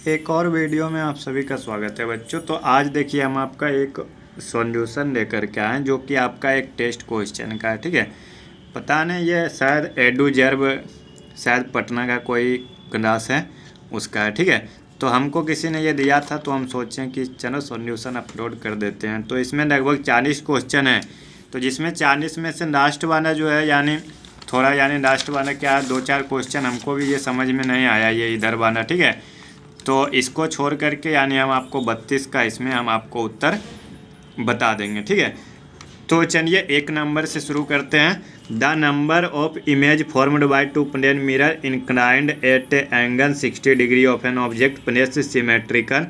एक और वीडियो में आप सभी का स्वागत है बच्चों। तो आज देखिए हम आपका एक सॉल्यूशन लेकर के आए जो कि आपका एक टेस्ट क्वेश्चन का है। ठीक है, पता नहीं ये शायद एडुजर्व शायद पटना का कोई क्लास है उसका है। ठीक है, तो हमको किसी ने ये दिया था तो हम सोचें कि चलो सॉल्यूशन अपलोड कर देते हैं। तो इसमें लगभग 40 क्वेश्चन है, तो जिसमें 40 में से लास्ट वाला जो है यानी लास्ट वाला क्या 2-4 क्वेश्चन हमको भी ये समझ में नहीं आया ये इधर वाला। ठीक है, तो इसको छोड़ करके यानी हम आपको 32 का इसमें हम आपको उत्तर बता देंगे। ठीक है, तो चलिए 1 नंबर से शुरू करते हैं। The number of image formed by two plane mirror inclined at angle 60 degree of an object placed symmetrical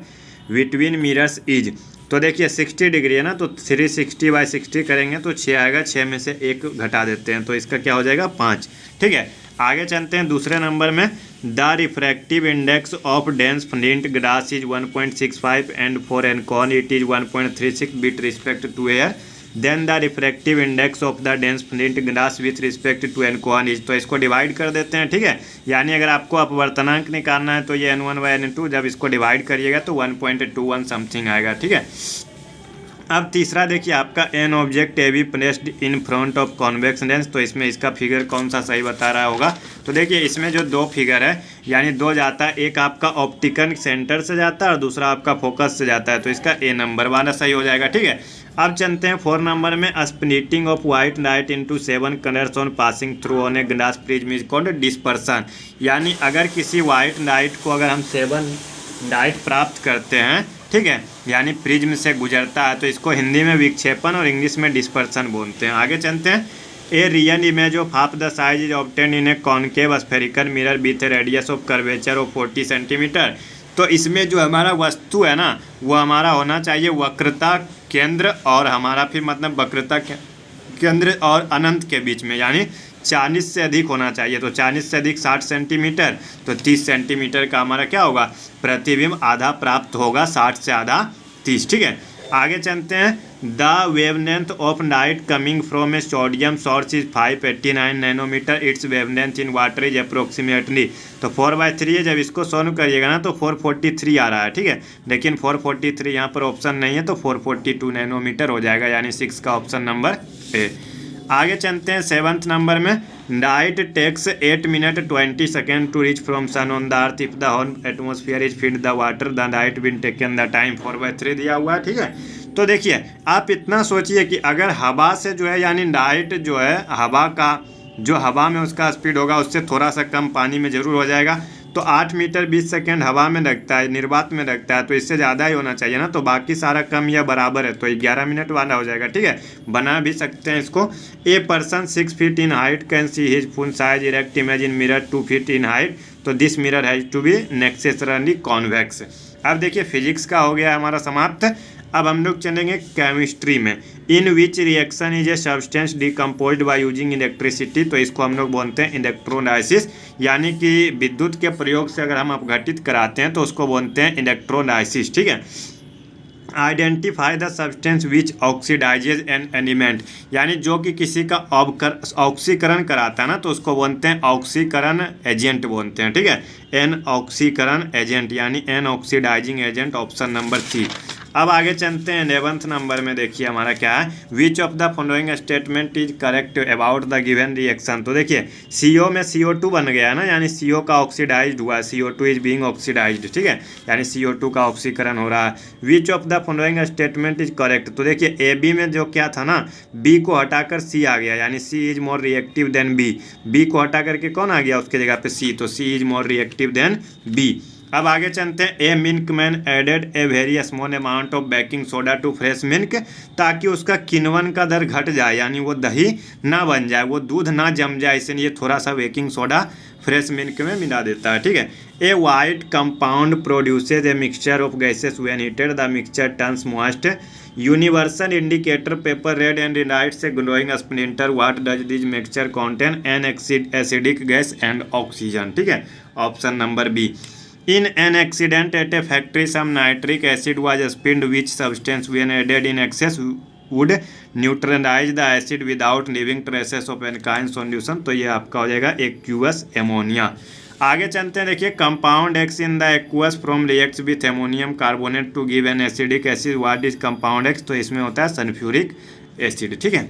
between mirrors is. तो देखिए 60 डिग्री है ना, तो 360/60 करेंगे तो 6 आएगा, 6 में से 1 घटा देते हैं तो इसका क्या हो जाएगा 5। ठीक है, आगे चलते हैं दूसरे नंबर में। The refractive index of dense flint glass is 1.65 and for एनकॉन it is 1.36 with respect to air. Then the refractive index of the dense flint glass with respect to एनकॉन इज। तो इसको डिवाइड कर देते हैं। ठीक है, यानी अगर आपको अपवर्तनांक निकालना है तो ये n1/n2 जब इसको डिवाइड करिएगा तो 1.21 समथिंग आएगा। ठीक है, अब तीसरा देखिए आपका an object A be placed in front of convex lens. तो इसमें इसका फिगर कौन सा सही बता रहा होगा। तो देखिए इसमें जो 2 फिगर है यानी 2 जाता है, एक आपका ऑप्टिकल सेंटर से जाता है और दूसरा आपका फोकस से जाता है, तो इसका ए नंबर वाला सही हो जाएगा। ठीक है, अब चलते हैं 4 नंबर में। Splitting of white light into 7 colours on passing through on a glass prism is called dispersion. यानी अगर किसी वाइट लाइट को अगर हम 7 लाइट प्राप्त करते हैं, ठीक है, यानी प्रिज्म से गुजरता है, तो इसको हिंदी में विक्षेपण और इंग्लिश में डिस्पर्सन बोलते हैं। आगे चलते हैं। A real image of half the size is obtain in A concave spherical mirror with radius of curvature of 40 centimetre. तो इसमें जो हमारा वस्तु है ना वो हमारा होना चाहिए वक्रता केंद्र और हमारा फिर मतलब वक्रता केंद्र और अनंत के बीच में, यानी 40 से अधिक होना चाहिए। तो 40 से अधिक 60 सेंटीमीटर, तो 30 सेंटीमीटर का हमारा क्या होगा प्रतिबिंब आधा प्राप्त होगा, 60 से आधा 30। ठीक है, आगे चलते हैं। The wavelength of light coming from a sodium source is 589 nanometre. It's wavelength in water is approximately. तो 4/3 है, जब इसको सॉल्व करिएगा ना तो 443 आ रहा है। ठीक है, लेकिन 443 यहाँ पर ऑप्शन नहीं है तो 442 नैनोमीटर हो जाएगा, यानी 6 का ऑप्शन नंबर ए। आगे चलते हैं 7th नंबर में। Light takes 8 minute 20 second to reach from sun on the earth if the whole atmosphere is filled the water the light will taken the time 4/3 दिया हुआ है। ठीक है, तो देखिए आप इतना सोचिए कि अगर हवा से जो है यानी लाइट जो है हवा में उसका स्पीड होगा उससे थोड़ा सा कम पानी में जरूर हो जाएगा। तो 8 मीटर 20 सेकेंड हवा में लगता है, निर्वात में लगता है, तो इससे ज़्यादा ही होना चाहिए ना, तो बाकी सारा कम या बराबर है, तो 11 मिनट वाला हो जाएगा। ठीक है, बना भी सकते हैं इसको। A person 6 feet in height can see his full size erect image in mirror 2 feet in height. तो this mirror has to be necessarily convex. अब देखिए फिजिक्स का हो गया हमारा समाप्त। अब हम लोग चलेंगे केमिस्ट्री में। In which reaction is a substance decomposed by using electricity. तो इसको हम लोग बोलते हैं इलेक्ट्रोलाइसिस, यानी कि विद्युत के प्रयोग से अगर हम अपघटित कराते हैं तो उसको बोलते हैं इलेक्ट्रोलाइसिस। ठीक है, identify the substance which oxidises an element, यानी जो कि किसी का ऑक्सीकरण कराता है ना तो उसको बोलते हैं ऑक्सीकरण एजेंट बोलते हैं। ठीक है, एन ऑक्सीकरण एजेंट यानी an oxidising agent, option number C. अब आगे चलते हैं 11th नंबर में। देखिए हमारा क्या है, विच of the following statement is correct about the given reaction. तो देखिए CO में CO2 बन गया है ना, यानी CO का ऑक्सीडाइज्ड हुआ है, CO2 इज बीइंग ऑक्सीडाइज्ड। ठीक है, यानी CO2 का ऑक्सीकरण हो रहा है। विच of the following statement is correct. तो देखिए AB में जो क्या था ना, B को हटाकर C आ गया, यानी C is more reactive than B को हटा करके कौन आ गया उसके जगह पे C, तो C is more reactive than B। अब आगे चलते हैं। A milkman added a very small amount of baking soda to fresh milk, ताकि उसका किण्वन का दर घट जाए, यानी वो दही ना बन जाए, वो दूध ना जम जाए, इसलिए थोड़ा सा बेकिंग सोडा फ्रेश मिल्क में मिला देता है। ठीक है, a white compound produces a mixture of gases when heated the mixture turns moist. Universal indicator paper red and lights a glowing splinter. What does this mixture contain an acidic gas and oxygen. ठीक है, option number B. In an accident at a factory, some nitric acid was spilled. Which substance, when added in excess, would neutralize the acid without leaving traces of alkaline solution? तो ये आपका हो जाएगा एक्यूअस ammonia. आगे चलते हैं, देखिए compound x in the aqueous form reacts with ammonium carbonate to give an acidic acid, what is compound x, तो इसमें होता है सल्फ्यूरिक एसिड। ठीक है,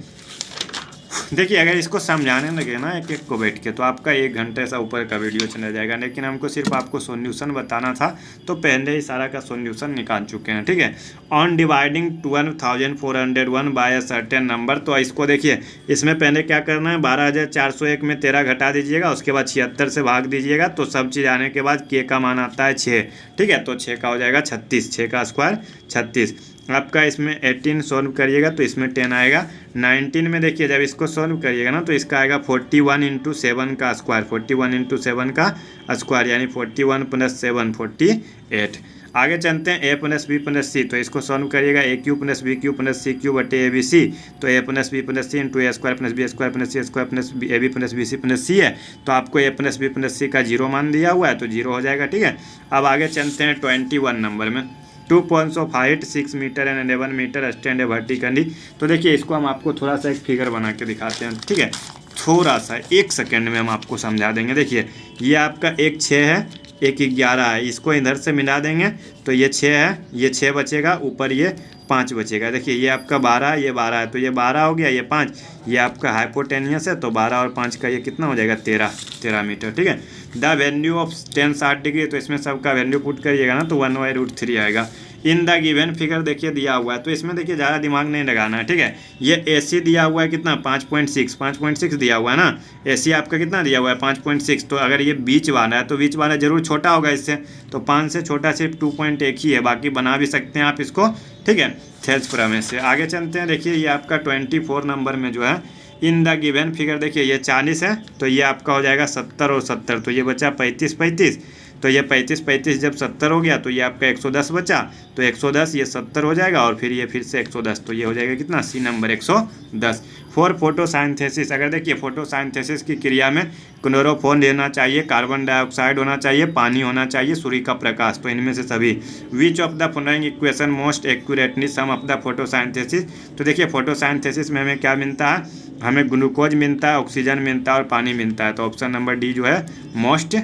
देखिए अगर इसको समझाने लगे ना एक एक को बैठ के तो आपका 1 घंटे से ऊपर का वीडियो चला जाएगा, लेकिन हमको सिर्फ आपको सॉल्यूशन बताना था तो पहले ही सारा का सॉल्यूशन निकाल चुके हैं। ठीक है, on dividing 12,401 by a certain number, तो इसको देखिए इसमें पहले क्या करना है, 12,401 में 13 घटा दीजिएगा, उसके बाद 76 से भाग दीजिएगा, तो सब चीज़ आने के बाद के का मान आता है 6। ठीक है, तो 6 का हो जाएगा 36, 6 का स्क्वायर 36। आपका इसमें 18 सॉल्व करिएगा तो इसमें 10 आएगा। 19 में देखिए जब इसको सॉल्व करिएगा ना तो इसका आएगा 41 इंटू 7 का स्क्वायर, 41 इंटू 7 का स्क्वायर यानी 41 प्लस 7 48। आगे चलते हैं A plus B plus C, तो इसको सॉल्व करिएगा A cube plus B cube plus C cube बटे ए बी सी, तो A plus B plus C into A square plus B square plus C square plus A B plus B C plus C है, तो आपको A plus B plus C का 0 मान दिया हुआ है तो 0 हो जाएगा। ठीक है, अब आगे चलते हैं 21 नंबर में, 2 points of height 6 metre and 11 metre stand vertically, तो देखिए इसको हम आपको थोड़ा सा एक फिगर बना के दिखाते हैं। ठीक है, थोड़ा सा 1 सेकेंड में हम आपको समझा देंगे। देखिए ये आपका एक 6 है, एक 11 है, इसको इधर से मिला देंगे तो ये 6 है, ये 6 बचेगा, ऊपर ये 5 बचेगा। देखिए ये आपका 12, ये 12 है तो ये 12 हो गया, ये 5, ये आपका हाइपोटेनियस है तो 12 और 5 का ये कितना हो जाएगा 13 मीटर। ठीक है, the value of tan 60 degree, तो इसमें सबका वैल्यू पुट करिएगा ना तो 1/√3 आएगा। इन द गिवन फिगर देखिए दिया हुआ है, तो इसमें देखिए ज़्यादा दिमाग नहीं लगाना है। ठीक है, ये AC दिया हुआ है कितना 5.6 दिया हुआ है ना, AC आपका कितना दिया हुआ है 5.6, तो अगर ये बीच वाला है तो बीच वाला जरूर छोटा होगा इससे, तो 5 से छोटा सिर्फ 2.1 ही है, बाकी बना भी सकते हैं आप इसको। ठीक है, थेल्स प्रमेय से। आगे चलते हैं, देखिए ये आपका 24 नंबर में जो है इन द गिवन फिगर, देखिए ये 40 है तो ये आपका हो जाएगा 70 और 70, तो ये बचा 35, तो ये 35 जब 70 हो गया तो ये आपका 110 बचा, तो 110 ये 70 हो जाएगा और फिर ये फिर से 110, तो ये हो जाएगा कितना सी नंबर 110। फॉर फोटोसाइंथेसिस, अगर देखिए फोटोसाइंथेसिस की क्रिया में क्लोरोफॉर्म लेना चाहिए, कार्बन डाइऑक्साइड होना चाहिए, पानी होना चाहिए, सूर्य का प्रकाश, तो इनमें से सभी which of the following equation most accurately sum of the photosynthesis, तो देखिए फोटोसाइंथेसिस में हमें क्या मिलता है, हमें ग्लूकोज मिलता है, ऑक्सीजन मिलता है और पानी मिलता है, तो ऑप्शन नंबर डी जो है मोस्ट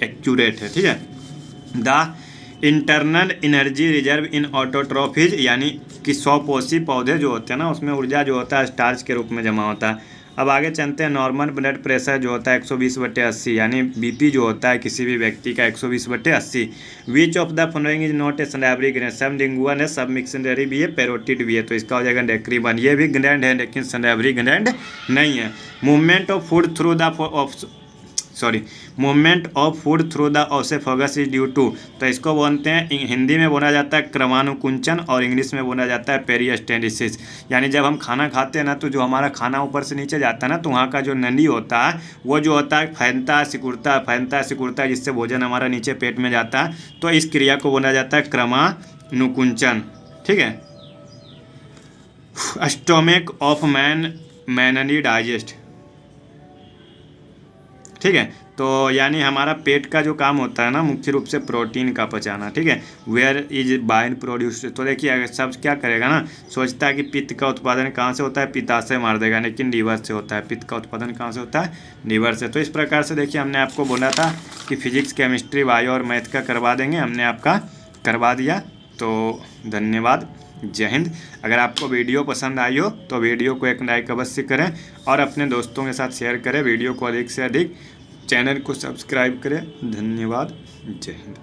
एक्यूरेट है। ठीक है, the internal energy reserve in autotrophs, यानी कि 100 पोषी पौधे जो होते हैं ना उसमें ऊर्जा जो होता है स्टार्च के रूप में जमा होता है। अब आगे चलते हैं, नॉर्मल ब्लड प्रेशर जो होता है 120/80, यानी बीपी जो होता है किसी भी व्यक्ति का 120/80। विच of the following is not a salivary gland, सब लिंगुअल है, सब मिक्सेंडरी भी है, पेरोटिड भी है, तो इसका हो जाएगा डेक्रीबन, ये भी ग्लैंड है लेकिन सैलिवरी ग्लैंड नहीं है। Movement of food through the movement of food through the oesophagus is due to, तो इसको बोलते हैं, हिंदी में बोला जाता है क्रमानुकुंचन और इंग्लिश में बोला जाता है पेरिस्टेलिसिस, यानी जब हम खाना खाते हैं ना तो जो हमारा खाना ऊपर से नीचे जाता है ना तो वहाँ का जो नली होता है वो जो होता है फैलता सिकुड़ता है जिससे भोजन हमारा नीचे पेट में जाता है, तो इस क्रिया को बोला जाता है क्रमानुकुंचन। ठीक है, स्टोमक ऑफ मैनली डाइजेस्ट। ठीक है, तो यानी हमारा पेट का जो काम होता है ना मुख्य रूप से प्रोटीन का पचाना। ठीक है, वेयर इज बाइल प्रोड्यूस्ड, तो देखिए अगर सब क्या करेगा ना, सोचता है कि पित्त का उत्पादन कहाँ से होता है, पित्ताशय मार देगा, लेकिन लीवर से होता है। पित्त का उत्पादन कहाँ से होता है, लीवर से। तो इस प्रकार से देखिए हमने आपको बोला था कि फिजिक्स केमिस्ट्री बायो और मैथ का करवा देंगे, हमने आपका करवा दिया, तो धन्यवाद, जय हिंद। अगर आपको वीडियो पसंद आई हो तो वीडियो को एक लाइक अवश्य करें और अपने दोस्तों के साथ शेयर करें, वीडियो को अधिक से अधिक, चैनल को सब्सक्राइब करें। धन्यवाद, जय हिंद।